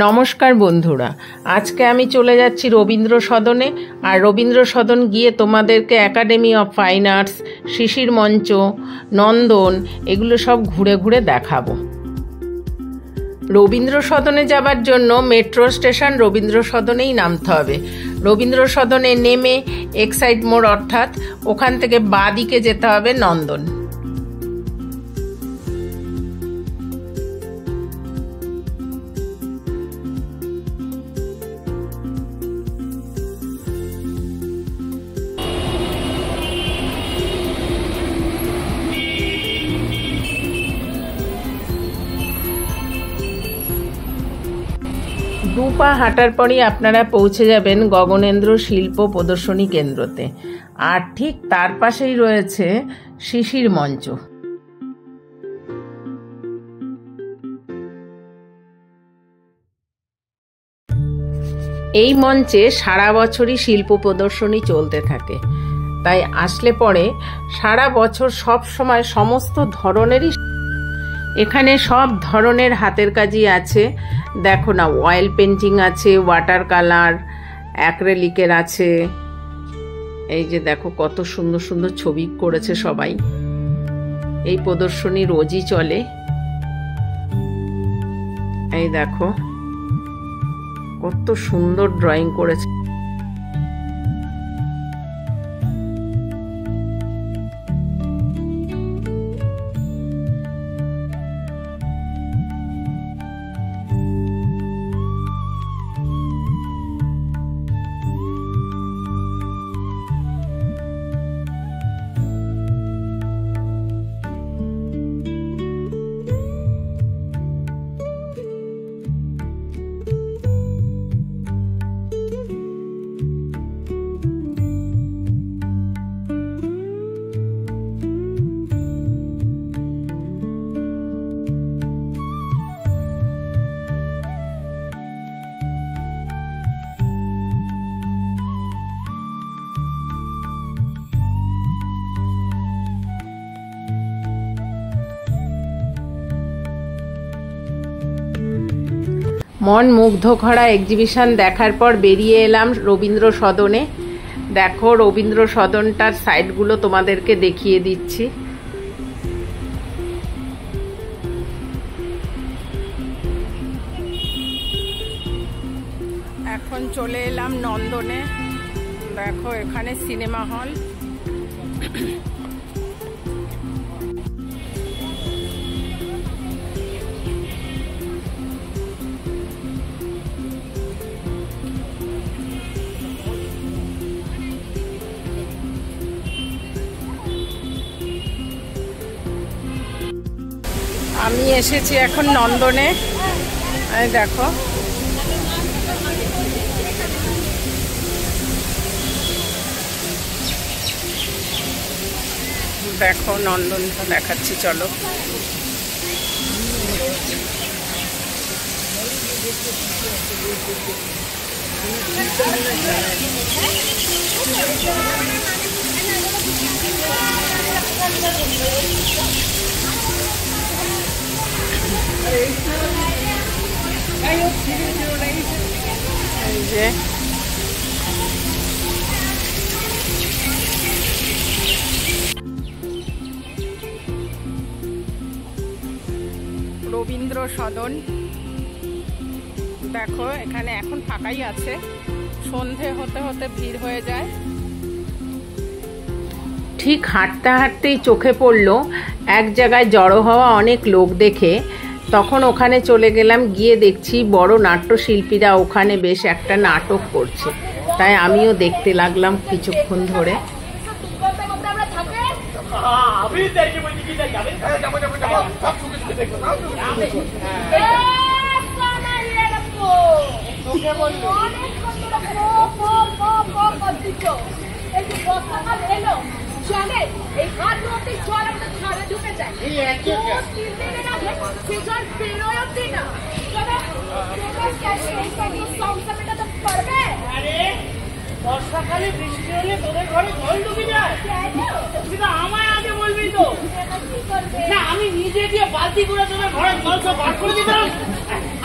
নমস্কার বন্ধুরা, আজকে আমি চলে যাচ্ছি রবীন্দ্র সদনে। আর রবীন্দ্র সদন গিয়ে তোমাদেরকে একাডেমি অফ ফাইন আর্টস, শিশির মঞ্চ, নন্দন এগুলো সব ঘুরে ঘুরে দেখাবো। রবীন্দ্র সদনে যাবার জন্য মেট্রো স্টেশন রবীন্দ্র সদনেই নামতে হবে। রবীন্দ্র সদনে নেমে এক্সাইড মোড় অর্থাৎ ওখান থেকে বাঁ দিকে যেতে হবে নন্দন। দু পা হাঁটার পরই আপনারা পৌঁছে যাবেন গগনেন্দ্র শিল্প প্রদর্শনী কেন্দ্রতে। আর ঠিক তার পাশেই রয়েছে শিশির মঞ্চ। এই মঞ্চে সারা বছরই শিল্প প্রদর্শনী চলতে থাকে, তাই আসলে পরে সারা বছর সব সময় সমস্ত ধরনেরই এখানে সব ধরনের হাতের কাজই আছে। দেখো না, অয়েল পেন্টিং আছে, ওয়াটার কালার, অ্যাক্রেলিকের আছে। এই যে দেখো কত সুন্দর সুন্দর ছবি করেছে সবাই। এই প্রদর্শনী রোজই চলে। এই দেখো কত সুন্দর ড্রয়িং করেছে। মন মুগ্ধ করা এক্সিবিশন দেখার পর বেরিয়ে এলাম রবীন্দ্র সদনে। দেখো রবীন্দ্র সদনটার সাইডগুলো তোমাদেরকে দেখিয়ে দিচ্ছি। এখন চলে এলাম নন্দনে। দেখো এখানে সিনেমা হল। আমি এসেছি এখন নন্দনে। এই দেখো দেখো নন্দনটা দেখাচ্ছি, চলো। এই যে রবীন্দ্র সদন। দেখো এখানে এখন ফাঁকাই আছে, সন্ধে হতে হতে ভিড় হয়ে যায়। ঠিক হাঁটতে হাঁটতেই চোখে পড়লো এক জায়গায় জড়ো হওয়া অনেক লোক দেখে। তখন ওখানে চলে গেলাম, গিয়ে দেখছি বড় নাট্যশিল্পীরা ওখানে বেশ একটা নাটক করছে। তাই আমিও দেখতে লাগলাম কিছুক্ষণ ধরে। বর্ষাকালে বৃষ্টি হলে তোদের ঘরে জল ঢুকে যায়, কিন্তু আমায় আগে বলবি তো। না, আমি নিজে গিয়ে বালতি করে তোদের ঘরে জল সব বার করে দিতাম।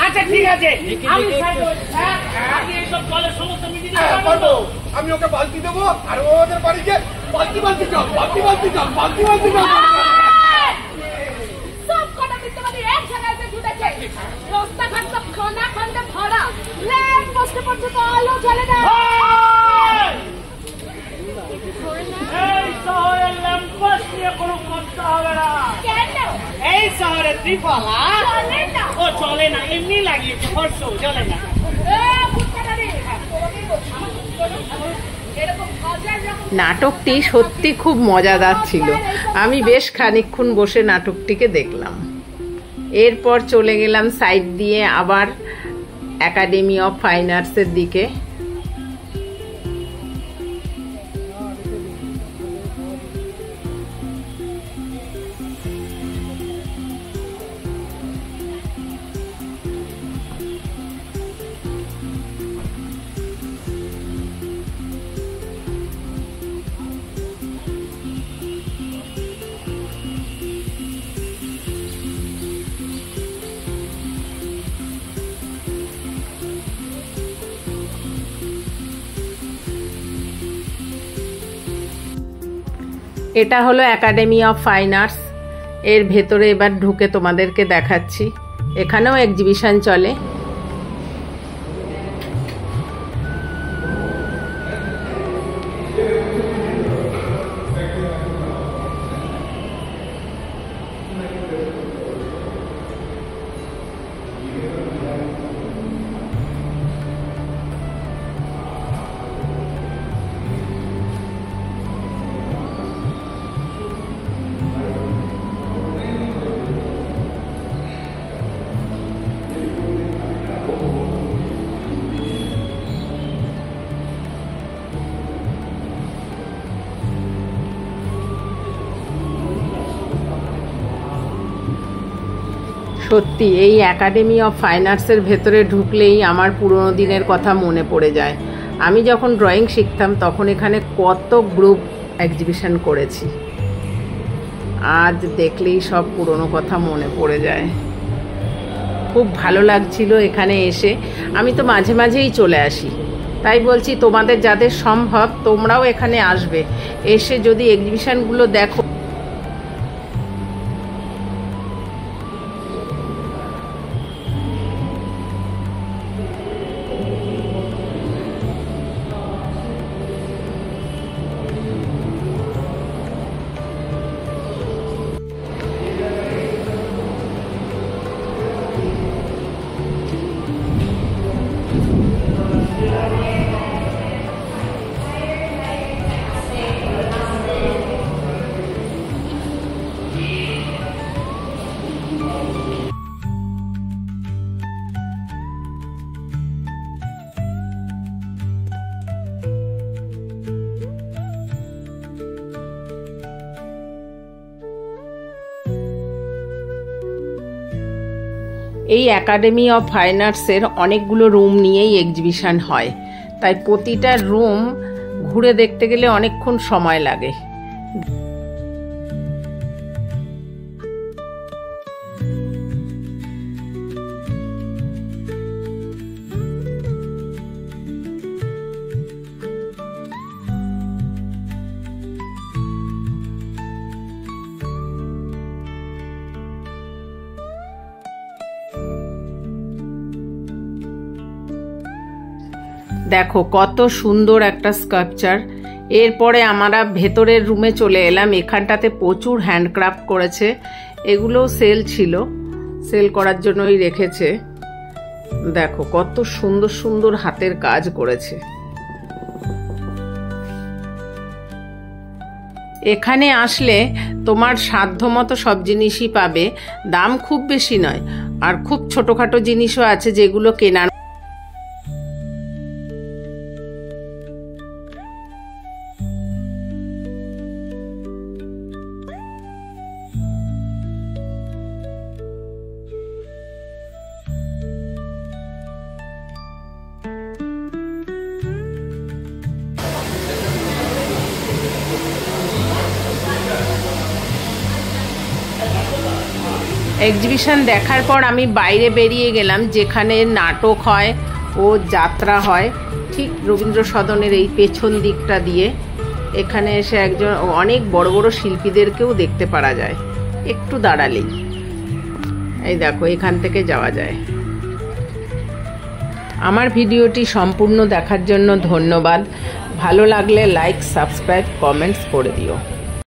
আচ্ছা ঠিক আছে, আমি এইসব জলের সমস্ত মিটিয়ে পারবো। আমি ওকে বালতি দেবো আর ওদের বাড়িতে বালতি বালতি জল, বালতি বালতি জল, বালতি বালতি জল। সব কটা মিথ্যাবাদী এক জায়গায় জুটেছে। রাস্তাঘাট সব খানা খান্দে ভরা, ল্যাম্প পোস্টে পর্যন্ত আলো জ্বলে না। এই শহরের ল্যাম্প পোস্ট নিয়ে কোনো কথা হবে না। কেন? এই শহরে ত্রিপলা চলে না। ও চলে না, এমনি লাগিয়েছে, হর্ষ চলে না। নাটকটি সত্যি খুব মজাদার ছিল। আমি বেশ খানিকক্ষণ বসে নাটকটিকে দেখলাম। এরপর চলে গেলাম সাইড দিয়ে আবার একাডেমি অফ ফাইন আর্টসের দিকে। এটা হলো একাডেমি অফ ফাইন আর্টস। এর ভেতরে এবার ঢুকে তোমাদেরকে দেখাচ্ছি। এখানেও এক্সিবিশন চলে। সত্যি এই একাডেমি অফ ফাইন আর্টসের ভেতরে ঢুকলেই আমার পুরনো দিনের কথা মনে পড়ে যায়। আমি যখন ড্রয়িং শিখতাম তখন এখানে কত গ্রুপ এক্সিবিশন করেছি। আজ দেখলেই সব পুরনো কথা মনে পড়ে যায়। খুব ভালো লাগছিল এখানে এসে। আমি তো মাঝে মাঝেই চলে আসি। তাই বলছি তোমাদের যাদের সম্ভব তোমরাও এখানে আসবে, এসে যদি এক্সিবিশনগুলো দেখো। এই একাডেমি অফ ফাইন আর্টসের অনেকগুলো রুম নিয়েই এক্সিবিশন হয়, তাই প্রতিটা রুম ঘুরে দেখতে গেলে অনেকক্ষণ সময় লাগে। দেখো কত সুন্দর একটা স্কাল্পচার। এরপরে আমরা ভেতরের রুমে চলে এলাম। এখানটাতে প্রচুর হ্যান্ডক্রাফট করেছে। এগুলো সেল ছিল, সেল করার জন্যই রেখেছে। দেখো কত সুন্দর সুন্দর হাতের কাজ করেছে। এখানে আসলে তোমার সাধ্যমতো সব জিনিসই পাবে। দাম খুব বেশি নয়, আর খুব ছোটখাটো জিনিসও আছে যেগুলো কেনার। এক্সিবিশন দেখার পর আমি বাইরে বেরিয়ে গেলাম, যেখানে নাটক হয় ও যাত্রা হয় ঠিক রবীন্দ্র সদনের এই পেছন দিকটা দিয়ে। এখানে এসে একজন অনেক বড় বড় শিল্পীদেরকেও দেখতে পারা যায় একটু দাঁড়ালেই। এই দেখো, এখান থেকে যাওয়া যায়। আমার ভিডিওটি সম্পূর্ণ দেখার জন্য ধন্যবাদ। ভালো লাগলে লাইক, সাবস্ক্রাইব, কমেন্টস করে দিও।